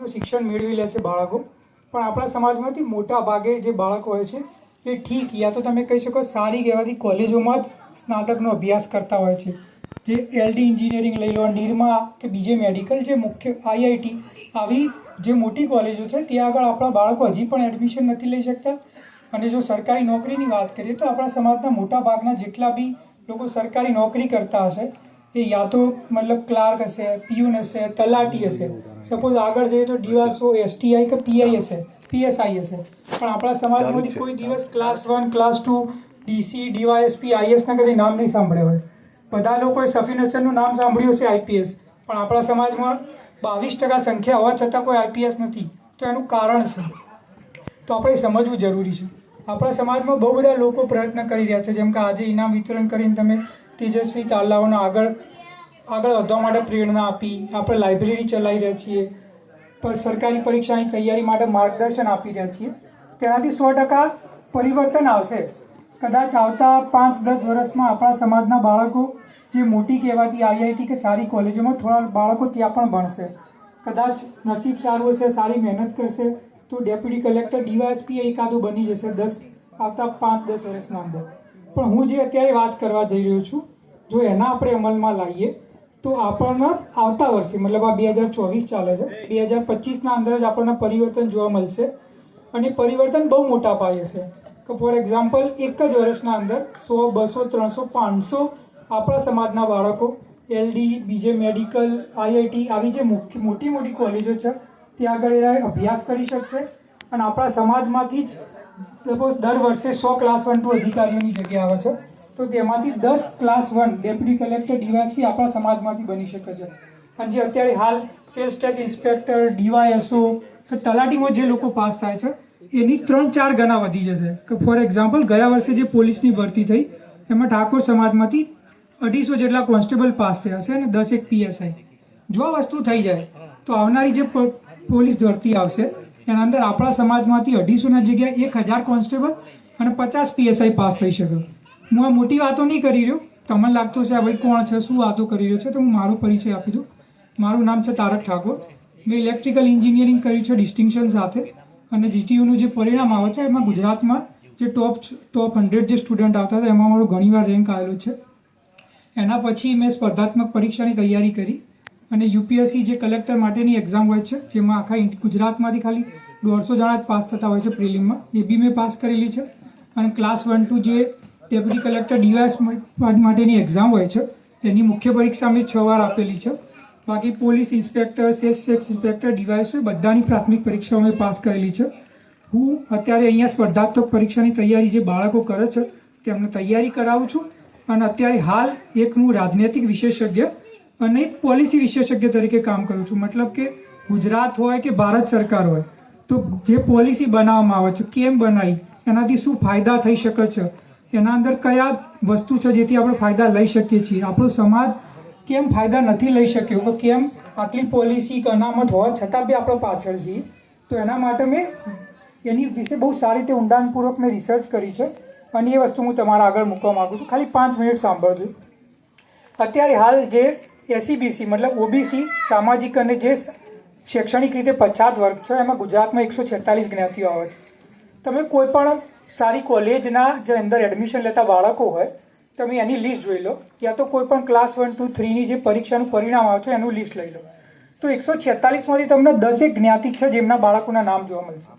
સારું શિક્ષણ મેળવી લે છે બાળકો, પણ આપણા સમાજમાંથી મોટા ભાગે જે બાળકો હોય છે એ ઠીક યા તો તમે કહી શકો સારી કહેવાતી કોલેજોમાં જ સ્નાતકનો અભ્યાસ કરતા હોય છે. જે LD એન્જિનિયરિંગ લઈ લો, નિરમા કે બીજે મેડિકલ, જે મુખ્ય IIT આવી જે મોટી કોલેજો છે ત્યાં આગળ આપણા બાળકો હજી પણ એડમિશન નથી લઈ શકતા. અને જો સરકારી નોકરીની વાત કરીએ તો આપણા સમાજના મોટા ભાગના જેટલા બી લોકો સરકારી નોકરી કરતા હશે એ યા તો મતલબ ક્લાર્ક હશે, પ્યુન હશે, તલાટી હશે, સપોઝ આગળ જઈએ તો DSO, STI કે PI હશે, PSI હશે, પણ આપણા સમાજમાંથી કોઈ દિવસ class 1, class 2, DC, DYSP, IS ના કદી નામ નહીં સાંભળ્યા હોય. બધા લોકોએ સફીન હસનનું નામ સાંભળ્યું હશે IPS, પણ આપણા સમાજમાં 22% સંખ્યા હોવા છતાં કોઈ IPS નથી. તો એનું કારણ છે, તો આપણે સમજવું જરૂરી છે. આપણા સમાજમાં બહુ બધા લોકો પ્રયત્ન કરી રહ્યા છે, જેમ કે આજે ઇનામ વિતરણ કરીને તમે તેજસ્વી તાલાઓને આગળ વધવા માટે પ્રેરણા આપી. આપણે લાઇબ્રેરી ચલાવી રહ્યા છીએ, પર સરકારી પરીક્ષાની તૈયારી માટે માર્ગદર્શન આપી રહ્યા છીએ. તેનાથી 100% પરિવર્તન આવશે. કદાચ આવતા 5-10 વર્ષમાં આપણા સમાજના બાળકો જે મોટી કહેવાતી IIT કે સારી કોલેજોમાં થોડા બાળકો ત્યાં પણ ભણશે. કદાચ નસીબ સારું હશે, સારી મહેનત કરશે તો ડેપ્યુટી કલેક્ટર, DYSP એકાદું બની જશે આવતા 5-10 વર્ષના અંદર. પણ હું જે અત્યારે વાત કરવા જઈ રહ્યો છું, જો એના આપણે અમલમાં લાવીએ તો આપણને આવતા વર્ષે, મતલબ આ 2024 ચાલે છે, 2025ના અંદર જ આપણને પરિવર્તન જોવા મળશે. અને પરિવર્તન બહુ મોટા પાયે છે. કે ફોર એક્ઝામ્પલ એક જ વર્ષના અંદર 100, 200, 300, 500 આપણા સમાજના બાળકો LD, બીજે મેડિકલ, IIT આવી જે મોટી મોટી કોલેજો છે ત્યાં આગળ એ અભ્યાસ કરી શકશે. અને આપણા સમાજમાંથી જ સપોઝ દર વર્ષે 100 ક્લાસ 1, 2 અધિકારીઓની જગ્યા આવે છે, તો તેમાંથી 10 ક્લાસ 1 ડેપ્યુટી કલેક્ટર, DYSP આપણા સમાજમાંથી બની શકે છે. અને જે અત્યારે હાલ સેલ્સ ટેક્સ ઇન્સ્પેક્ટર, DYSO કે તલાટીમાં જે લોકો પાસ થાય છે એની 3-4 ગણા વધી જશે. કે ફોર એક્ઝામ્પલ ગયા વર્ષે જે પોલીસની ભરતી થઈ એમાં ઠાકોર સમાજમાંથી 250 જેટલા કોન્સ્ટેબલ પાસ થયા છે અને 10 PSI. જો આ વસ્તુ થઈ જાય તો આવનારી જે પોલીસ ભરતી આવશે એના અંદર આપણા સમાજમાંથી 250ના જગ્યાએ 1000 કોન્સ્ટેબલ અને 50 PSI પાસ થઈ શકે. હું આ મોટી વાતો નહીં કરી રહ્યો. તમને લાગતું છે આ ભાઈ કોણ છે, શું વાતો કરી રહ્યો છે, તો હું મારો પરિચય આપી દઉં. મારું નામ છે તારક ઠાકોર. મેં ઇલેક્ટ્રિકલ એન્જિનિયરિંગ કર્યું છે ડિસ્ટિંક્શન સાથે. અને GTUનું જે પરિણામ આવે છે એમાં ગુજરાતમાં જે ટોપ 100 જે સ્ટુડન્ટ આવતા હતા એમાં મારું ઘણીવાર રેન્ક આવેલો છે. એના પછી મેં સ્પર્ધાત્મક પરીક્ષાની તૈયારી કરી અને UPSC જે કલેક્ટર માટેની એક્ઝામ હોય છે, જેમાં આખા ગુજરાતમાંથી ખાલી 150 જણા જ પાસ થતા હોય છે પ્રિલિમમાં, એ બી મેં પાસ કરેલી છે. અને ક્લાસ 1, 2 જે ડેપ્યુટી કલેક્ટર, DYS માટેની એક્ઝામ હોય છે એની મુખ્ય પરીક્ષા મેં 6 વાર આપેલી છે. બાકી police inspector, sales tax inspector, DYSO બધાની પ્રાથમિક પરીક્ષાઓ મેં પાસ કરેલી છે. હું અત્યારે અહીંયા સ્પર્ધાત્મક પરીક્ષાની તૈયારી જે બાળકો કરે છે તેમને તૈયારી કરાવું છું. અને અત્યારે હાલ એક હું રાજનૈતિક વિશેષજ્ઞ અને એક પોલિસી વિશેષજ્ઞ તરીકે કામ કરું છું. મતલબ કે ગુજરાત હોય કે ભારત સરકાર હોય તો જે પોલિસી બનાવવામાં આવે છે, કેમ બનાવી, એનાથી શું ફાયદા થઈ શકે છે, એના અંદર કયા વસ્તુ છે જેથી આપણે ફાયદા લઈ શકીએ છીએ, આપણો સમાજ કેમ ફાયદા નથી લઈ શક્યો, કે કેમ આટલી પોલિસી કે અનામત હોવા છતાં બી આપણે પાછળ છીએ. તો એના માટે મેં એની વિશે બહુ સારી રીતે ઊંડાણપૂર્વક મેં રિસર્ચ કરી છે અને એ વસ્તુ હું તમારા આગળ મૂકવા માગું છું. ખાલી 5 મિનિટ સાંભળજો. અત્યારે હાલ જે SEBC મતલબ OBC સામાજિક અને જે શૈક્ષણિક રીતે પછાત વર્ગ છે એમાં ગુજરાતમાં 146 જ્ઞાતિઓ આવે છે. તમે કોઈ પણ સારી કોલેજના જે અંદર એડમિશન લેતા બાળકો હોય તમે એની લિસ્ટ જોઈ લો, યા તો કોઈ પણ ક્લાસ 1, 2, 3ની જે પરીક્ષાનું પરિણામ આવે છે એનું લિસ્ટ લઈ લો, તો 146માંથી તમને 10 જ્ઞાતિ છે જેમના બાળકોના નામ જોવા મળશે.